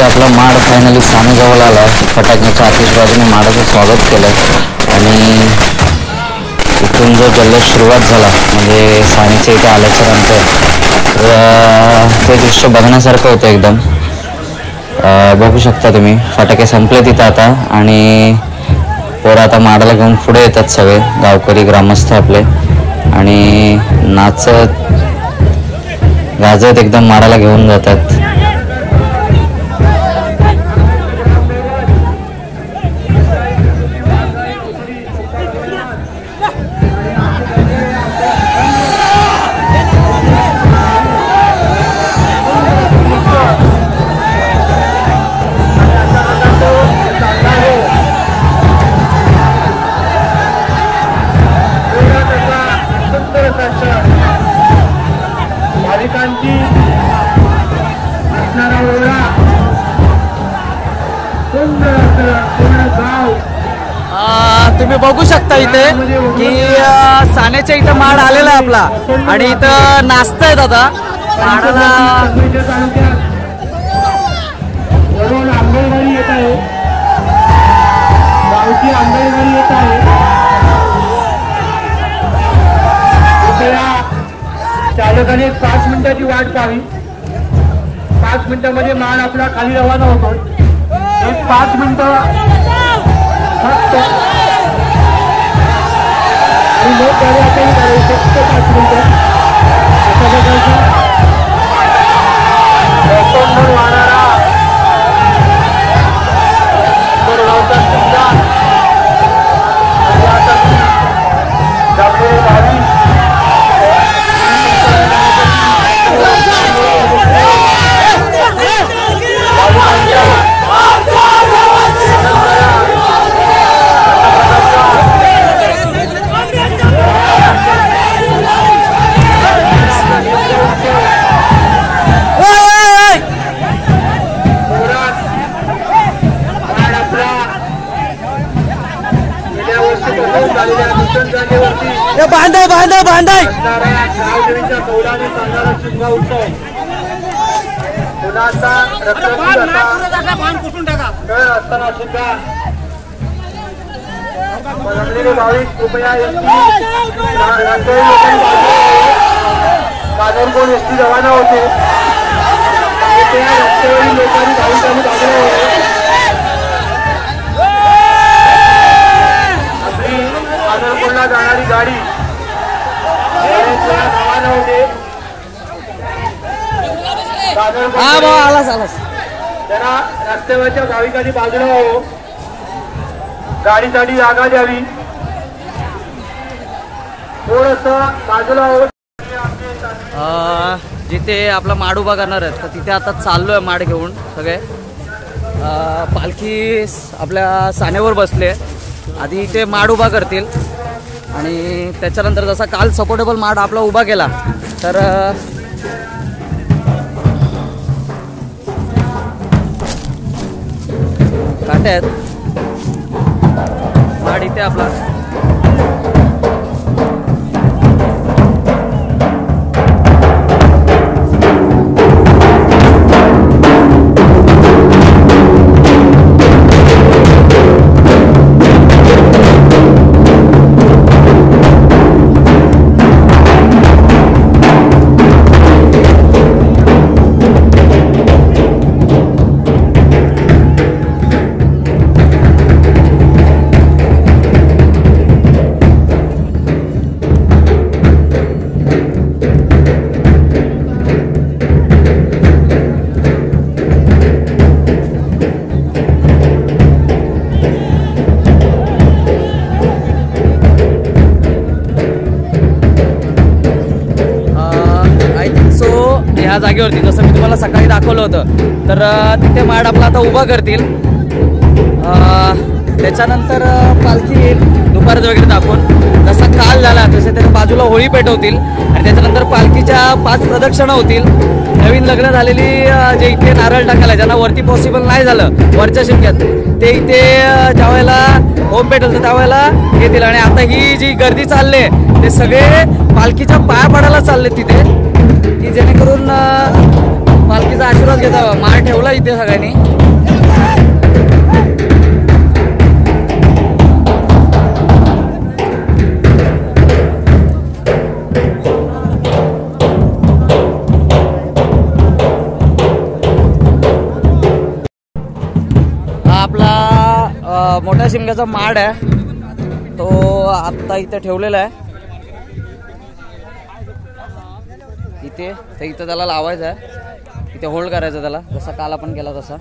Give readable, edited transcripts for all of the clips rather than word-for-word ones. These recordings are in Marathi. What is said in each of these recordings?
इथे आपला माड फायनली सानेजवळ आला. फटाक्याच्या आतिषबाजीने माडाचं स्वागत केलं आणि इथून जो जल्लोष सुरुवात झाला म्हणजे सानेच्या इथे आल्याच्या नंतर ते दृश्य बघण्यासारखं होतं एकदम. बघू शकता तुम्ही फटाके संपले तिथं आता आणि पोरं आता माडाला घेऊन पुढे येतात. सगळे गावकरी ग्रामस्थ आपले आणि नाचत गाजत एकदम माडाला घेऊन जातात. तुम्ही बघू शकता इथे की सानेच्या इथं माड आलेला आहे आपला आणि इथं नाचतायत आता माडाला. आंबेगाडी येत आहे, गावची आंबेगाडी येत आहे. चालकाने 5 मिनिटाची वाट पाहावी. 5 मिनिटांमध्ये माड आपला खाली रवाना होतो. एक 5 मिनिटं फक्त आणि लोक गाडी आपण फक्त 5 मिनिटं अशा प्रकारचा वाढणारा बोरगावचा किल्ला डॉक्टर भावी बांधाय बांधाय बांधाय कौलाने चालणारा शिमगा उत्सव पुन्हा असताना सुद्धा जमलेले भाविक कृपया कादरकोण एसटी रवाना होते. त्या रस्त्यावरील लोकांनी भाविकांनी बाजूला होते. आपली कादरकोणला जाणारी गाडी रवाना होते. जरा रस्त्यावरच्या भाविकांनी बाजूला हो, गाडीसाठी जागा द्यावी. थोडस बाजूला हो. जिथे आपला माड उभा करणार आहेत तर तिथे आता चाललोय माड घेऊन. सगळे पालखी आपल्या सानेवर बसले. आधी इथे माड उभा करतील आणि त्याच्यानंतर जसा काल सपोर्टेबल माड आपला उभा केला तर काटे आहेत. माड इथे आपला ह्या जागेवरती जसं मी तुम्हाला सकाळी दाखवलं होतं तर तिथे माड आपला आता उभा करतील. त्याच्यानंतर पालखी येईल दुपारचं वगैरे दाखवून. जसा काल झाला तसे त्याच्या बाजूला होळी पेटवतील आणि त्याच्यानंतर पालखीच्या 5 प्रदक्षिणा होतील. नवीन लग्न झालेली जे इथे नारळ टाकायला ज्यांना वरती पॉसिबल नाही झालं वरच्या शिमक्यात ते इथे ज्यावेळेला होम पेटवलं त्यावेळेला येतील. आणि आता ही जी गर्दी चालली ते सगळे पालखीच्या पाया पडायला चालले तिथे की जेणेकरून पालखीचा आशीर्वाद घेता. माळ ठेवला इथे सगळ्यांनी. हा आपला मोठ्या शिमग्याचा माड आहे, तो आत्ता इथे ठेवलेला आहे. इथं त्याला लावायचं आहे, इथे होल्ड करायचं त्याला, जसा काल आपण केला तसा.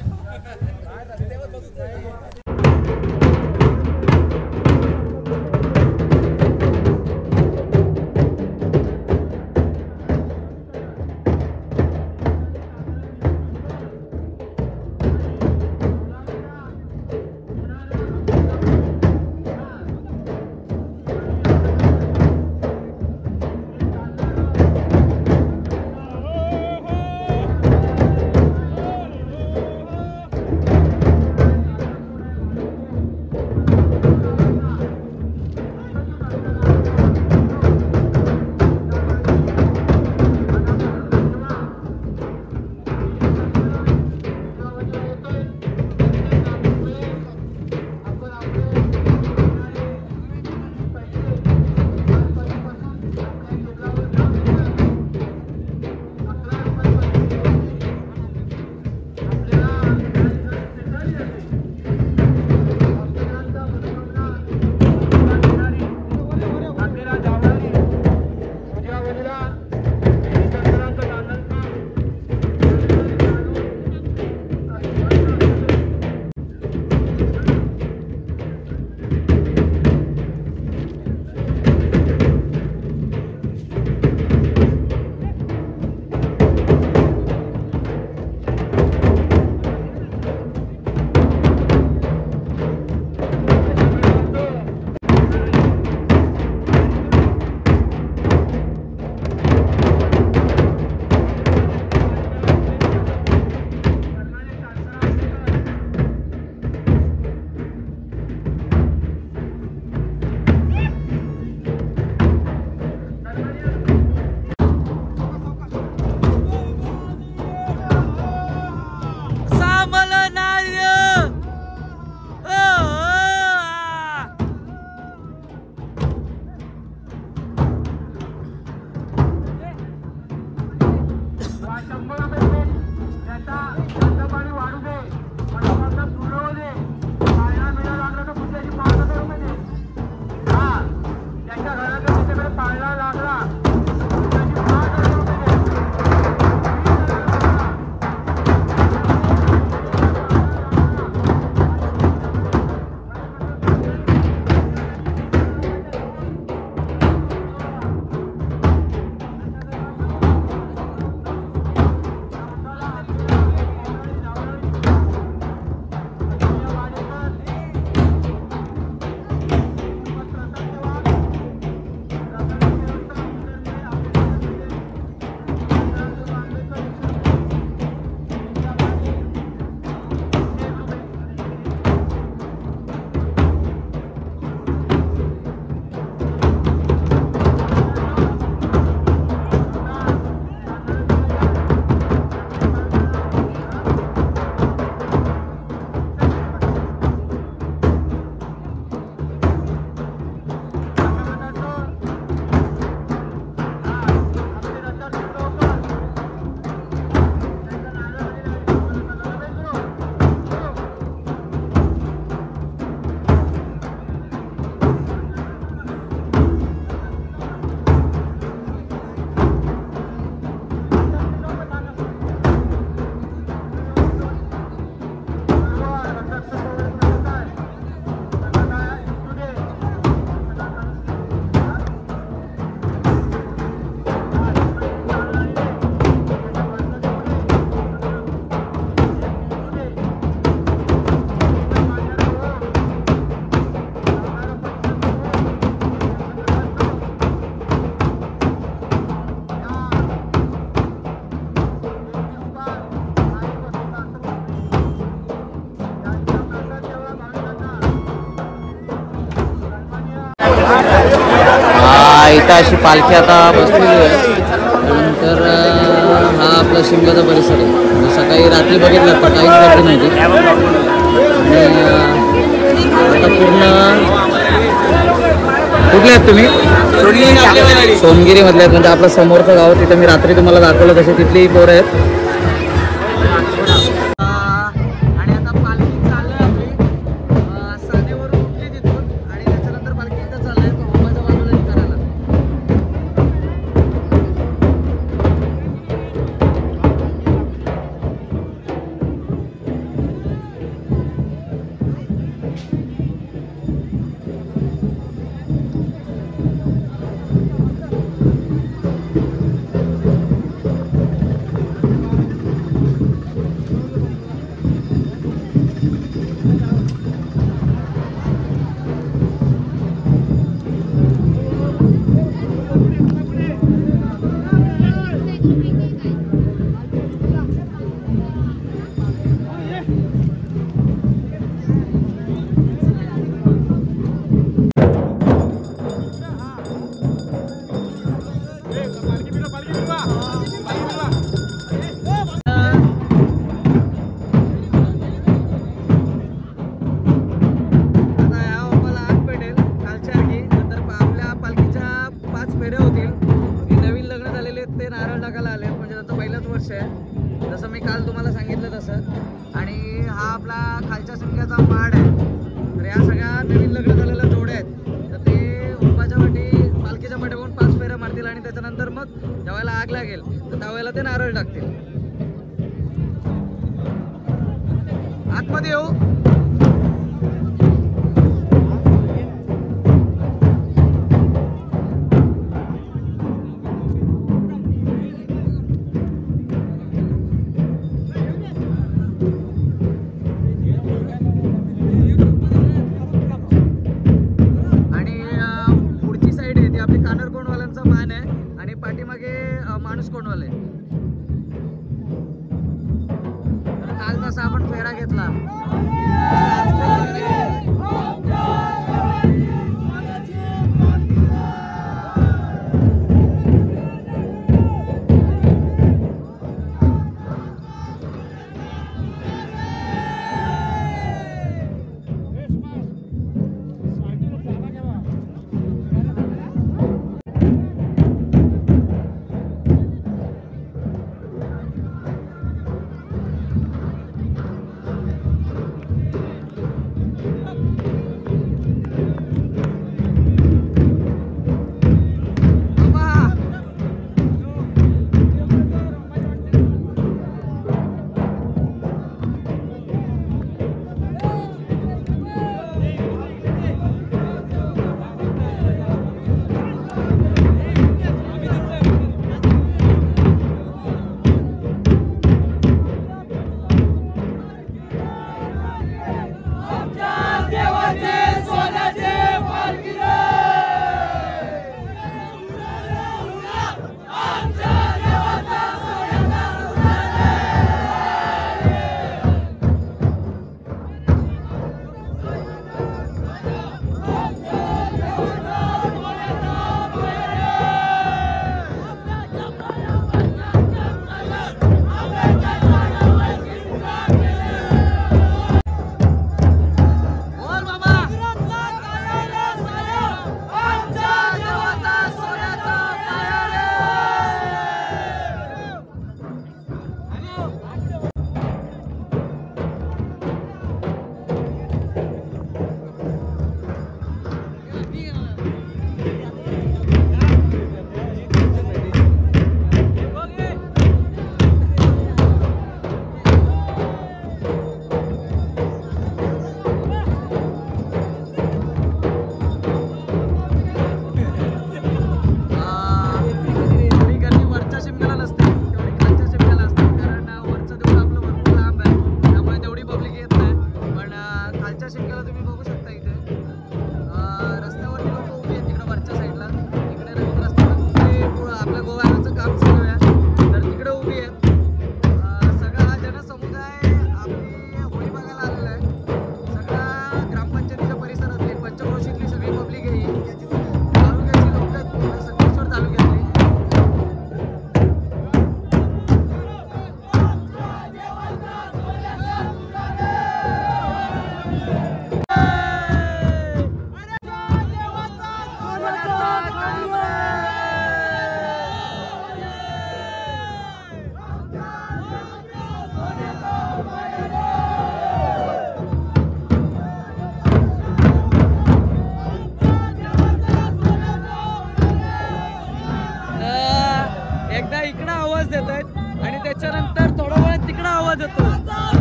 इथं अशी पालखी आता बसलेली आहे. नंतर हा आपला शिमग्याचा परिसर आहे. सकाळी रात्री बघितलं तर काहीच गर्दी नव्हती आणि आता पूर्ण कुठले आहेत तुम्ही सोनगिरी मधले आहेत म्हणजे आपलं समोरचं गाव तिथं मी रात्री तुम्हाला दाखवलं तसे तिथली पोरं आहेत आणि आता पालखी चाललंय आपली सानेवरून उठली तिथून आणि त्याच्यानंतर पालखी इथं चाललंय कुंभाच्या बाजूला हे करायला जसं मी काल तुम्हाला सांगितलं तसं आणि हा आपला खालच्या संख्याचा माड आहे तर या सगळ्या नवीन लग्न झालेल्या जोड्या आहेत तर ते उंबाच्या वाटी पालखीच्या पाठीवरून 5 फेऱ्या मारतील आणि त्याच्यानंतर मग ज्यावेळेला आग लागेल तर त्यावेळेला ते नारळ टाकतील आतमध्ये येऊ माणूस कोणवाले काल तसा आपण फेरा घेतला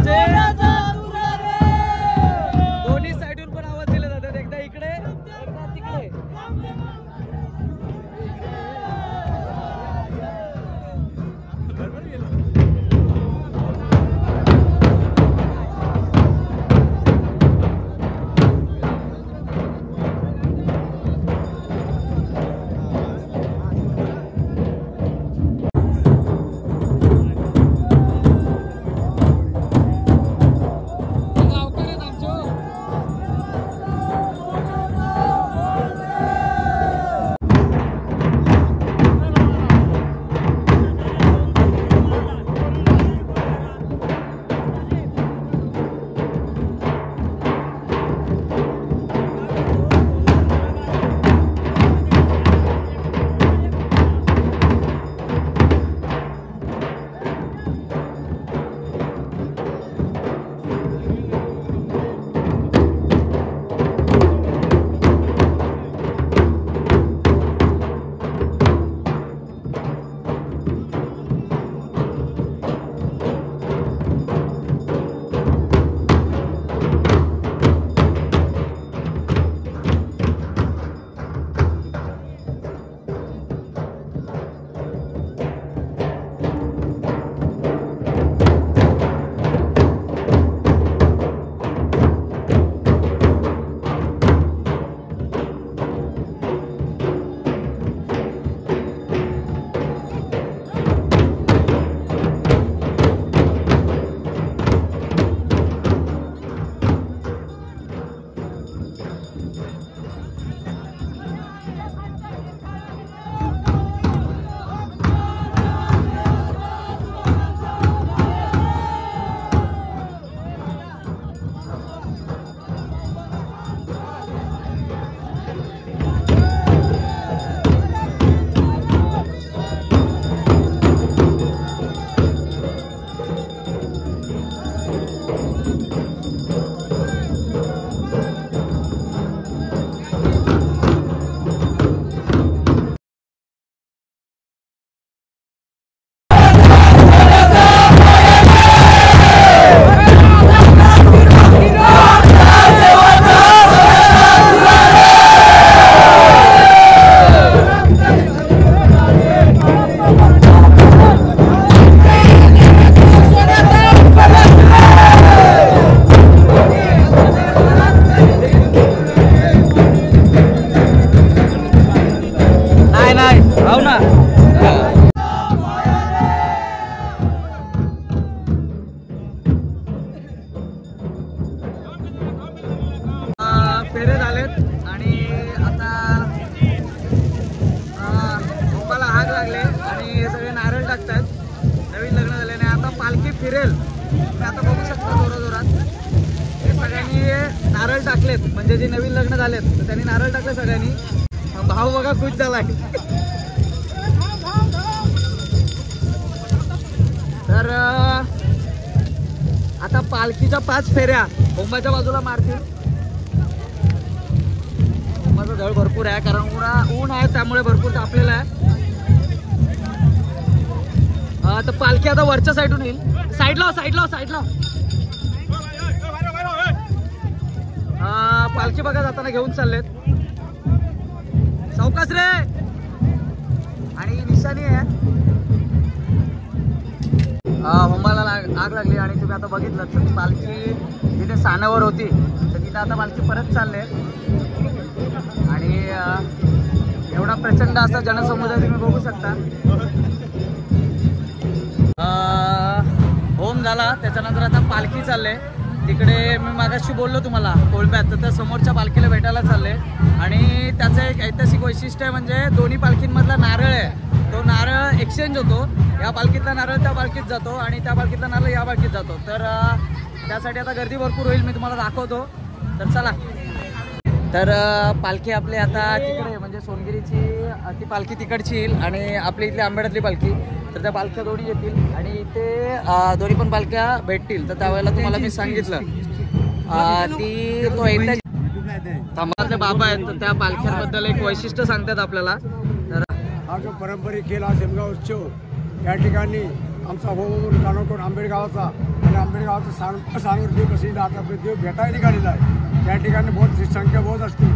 म्हणजे दोन्ही साईडून पण आवाज दिले जातात, एकदा इकडे एकदा तिकडे. फेरे झालेत आणि आता गोपाला हाक लागले आणि हे सगळे नारळ टाकतात. नवीन लग्न झाल्याने आता पालखी फिरेल. तुम्ही आता बघू शकता जोराजोरात हे सगळ्यांनी नारळ टाकलेत. म्हणजे जे नवीन लग्न झालेत तर त्यांनी नारळ टाकले सगळ्यांनी. भाव बघा खुश झालाय. तर आता पालखीच्या 5 फेऱ्या होंबाच्या बाजूला मारतील. होंबाचा जळ भरपूर आहे कारण ऊन आहे त्यामुळे भरपूर तापलेला आहे. तर पालखी आता वरच्या साईडून येईल. साईडला पालखी बघा जाताना घेऊन चाललेत. सावकाश रे. आणि निशाणी आहे होंबाला आग लागली आणि तुम्ही आता बघितलं तर ती पालखी जिथे सानावर होती तर तिथं आता पालखी परत चालले. आणि एवढा प्रचंड असा जनसमुदाय तुम्ही बघू शकता. होम झाला त्याच्यानंतर आता पालखी चालले. तिकडे मी मागाशी बोललो तुम्हाला कोळप्यात, तर त्या समोरच्या पालखीला भेटायला चालले. आणि त्याचं एक ऐतिहासिक वैशिष्ट्य आहे म्हणजे दोन्ही पालखींमधला नारळ आहे तो नारळ एक्सचेंज होतो. या पालखीतला नारळ त्या पालखीत जातो आणि त्या पालखीतला नारळ या पालखीत जातो. तर त्यासाठी आता गर्दी भरपूर होईल, मी तुम्हाला दाखवतो. तर चला. तर पालखी आपली आता तिकडे म्हणजे सोनगिरीची ती पालखी तिकडची येईल आणि आपली इथली आंबेडातली पालखी. तर त्या पालख्या दोन्ही येतील आणि इथे दोन्ही पण पालख्या भेटतील. तर त्यावेळेला तुम्हाला मी सांगितलं ती तो थांबातले बाबा आहेत तर त्या पालख्यांबद्दल एक वैशिष्ट्य सांगतात आपल्याला. तर हा जो पारंपरिक खेळ हा शेमगाव उत्सव या ठिकाणी आमचा भाऊ कानोटून आंबेड गावाचा आणि आंबेडगावचं सांगूर्दी प्रसिद्ध आता देव भेटायला निघालेला आहे. त्या ठिकाणी बहुत संख्या बहुत असते.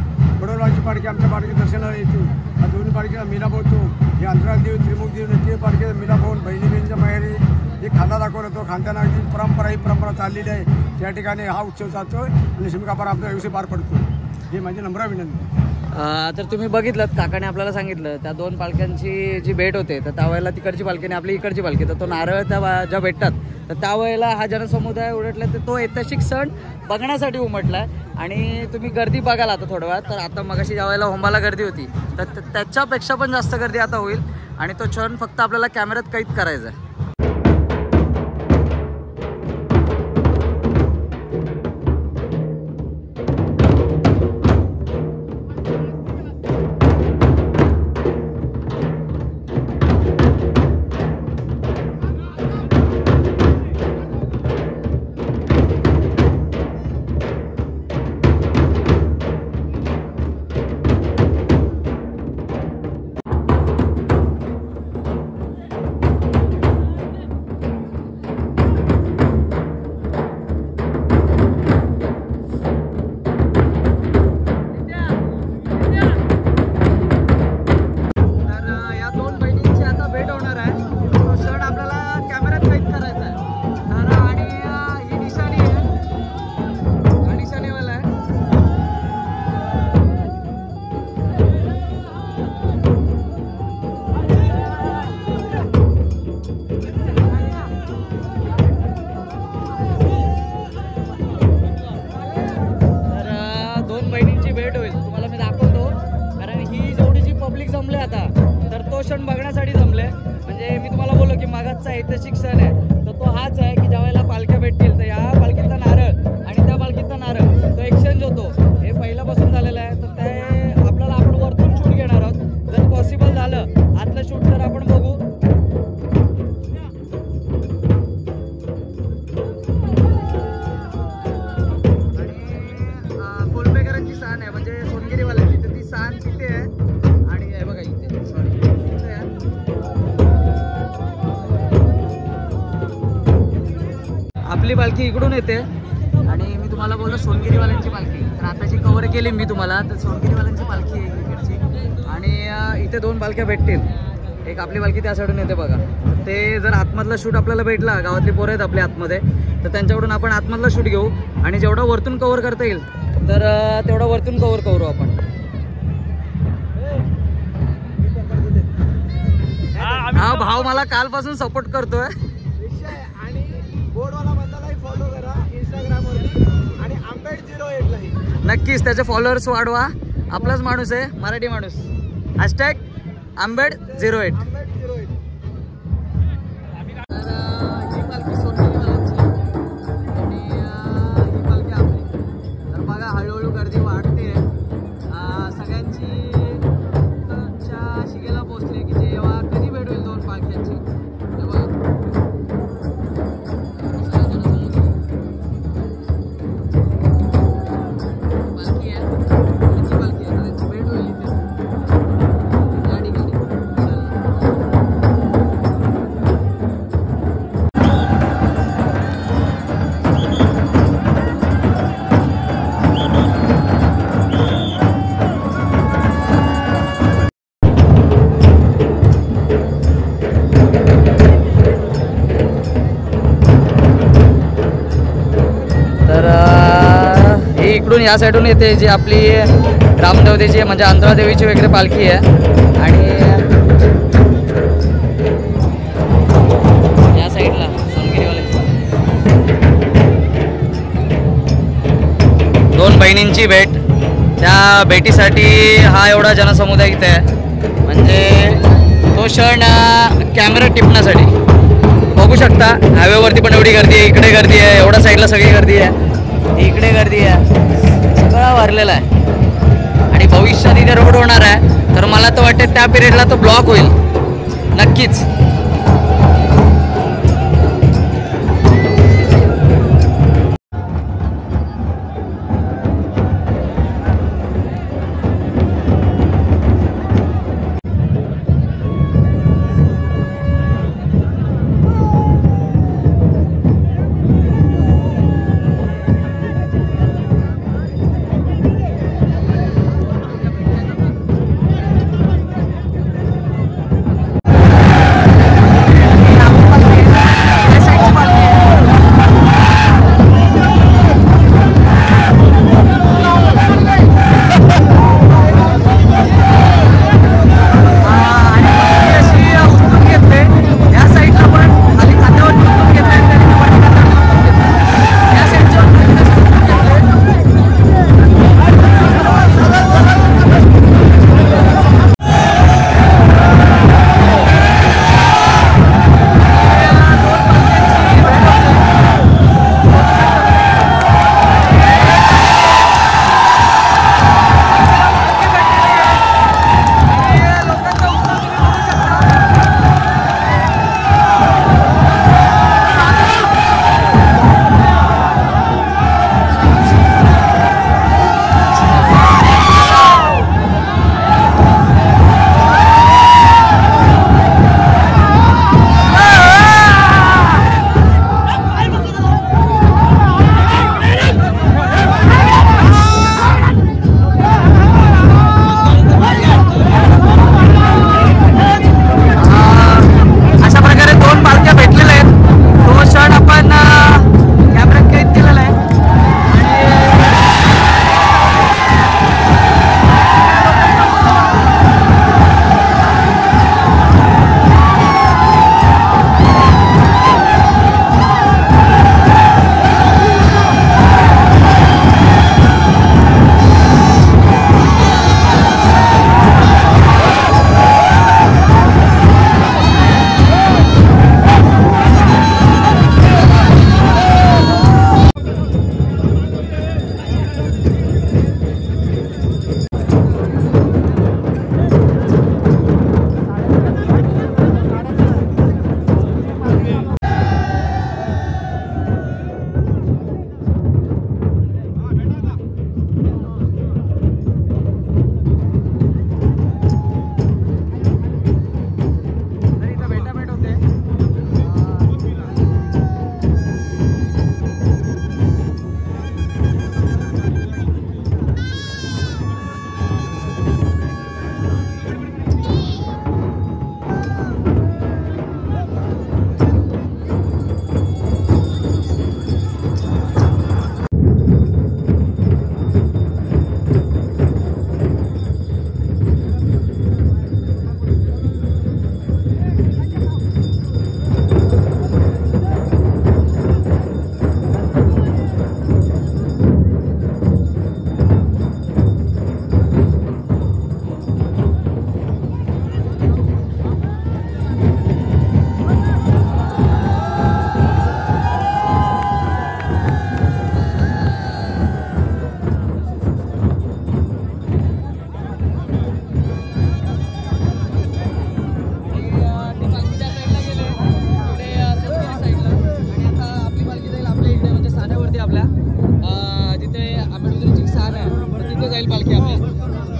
बडोलाची पालखी आमच्या पालखी दर्शनाला येते. या दोन्ही पालखीला मिलाप होतो. हे अंतराळ देव त्रिमुख देव नक्की पालखीचा मिलाप होऊन बहिणी बहिणीच्या माहेरी एक खांदा दाखवला तो खांद्याना अगदी ही परंपरा चाललेली आहे. त्या ठिकाणी हा उत्सव चालतोय आणि शिमकापार आपल्या दिवशी पार पडतो. हे माझी नम्र विनंती. तर तुम्ही बघितलं काकाने आपल्याला सांगितलं त्या दोन पालख्यांची जी भेट होते तर त्यावेळेला तिकडची पालखी आणि आपली इकडची पालखी तर तो नारळ त्या ज्या भेटतात तर त्यावेळेला हा जनसमुदाय उलटला तर तो ऐतिहासिक सण बघण्यासाठी उमटलाय. आणि तुम्ही गर्दी बघाल आता थोड्या वेळात. तर आता मगाशी ज्या वेळेला होंबाला गर्दी होती तर त्याच्यापेक्षा पण जास्त गर्दी आता होईल आणि तो क्षण फक्त आपल्याला कॅमेऱ्यात कैद करायचा आहे. क्षण बघण्यासाठी जमले. म्हणजे मी तुम्हाला बोललो की मागाचा ऐतिहासिक सण आहे तर तो हाच आहे की ज्या वेळेला पालख्या भेटतील तर या पालखीतला नारळ आणि त्या पालखीतला नारळ तो एक्सचेंज होतो. हे पहिल्यापासून झालेलं आहे. तर ते आपल्याला आपण वरतून शूट घेणार आहोत. जर पॉसिबल झालं आतलं शूट तर आपण बघू. आणि कोलपेकरांची सान आहे म्हणजे सोनगिरीवाल्यांची तर ती सान तिथे आहे. आणि हे बघा इथे आपली पालखी इकडून येते आणि मी तुम्हाला बोललो सोनगिरीवाल्यांची पालखी. तर आता जी कव्हर केली मी तुम्हाला तर सोनगिरीवाल्यांची पालखी आहे इकडची. आणि इथे दोन पालख्या भेटतील. एक आपली पालखी त्या साईडून येते बघा. ते जर आतमधला शूट आपल्याला भेटला गावातली पोरं आहेत आपल्या आतमध्ये तर त्यांच्याकडून आपण आतमधला शूट घेऊ आणि जेवढा वरतून कव्हर करता येईल तर तेवढा वरतून कव्हर करू आपण. हा भाव मला कालपासून सपोर्ट करतोय. आणि बोर्डवाला बंदालाही फॉलो करा इंस्टाग्रामवरती आणि आंबेड08लाही नक्कीच त्याचे फॉलोअर्स वाढवा. आपलाच माणूस आहे मराठी माणूस. हॅशटॅग आंबेड08. ही पालखी सोनगिरीवाल्यांची आणि ही पालखी आपली. तर बघा हळूहळू गर्दी वाढते. सगळ्यांची शिगेला पोहोचली की जेव्हा कधी भेट होईल दोन पालख्यांची. हे बघा पालखी आहे त्यांची पालखी आहे त्यांची भेट होईल इथे या ठिकाणी. इकडून या साईडून येते जी आपली रामदेवतेची म्हणजे अंतरादेवीची वगैरे पालखी आहे. आणि या साईडला सोनगिरीवाल्यांची दोन बहिणींची भेट. त्या भेटीसाठी हा एवढा जनसमुदाय इथे आहे. म्हणजे तो क्षण कॅमेरा टिपण्यासाठी बघू शकता. हायवेवरती पण एवढी गर्दी आहे. इकडे गर्दी आहे. एवढ्या साईडला सगळी गर्दी आहे. इकडे गर्दी आहे. सगळा भरलेला आहे आणि भविष्यात इथे रोड होणार आहे. तर मला तर वाटतं त्या पिरियडला तो ब्लॉक होईल नक्कीच. जिथे आंबेडकरीची स्थान आहे तर तिथे जाईल पालखी आपली.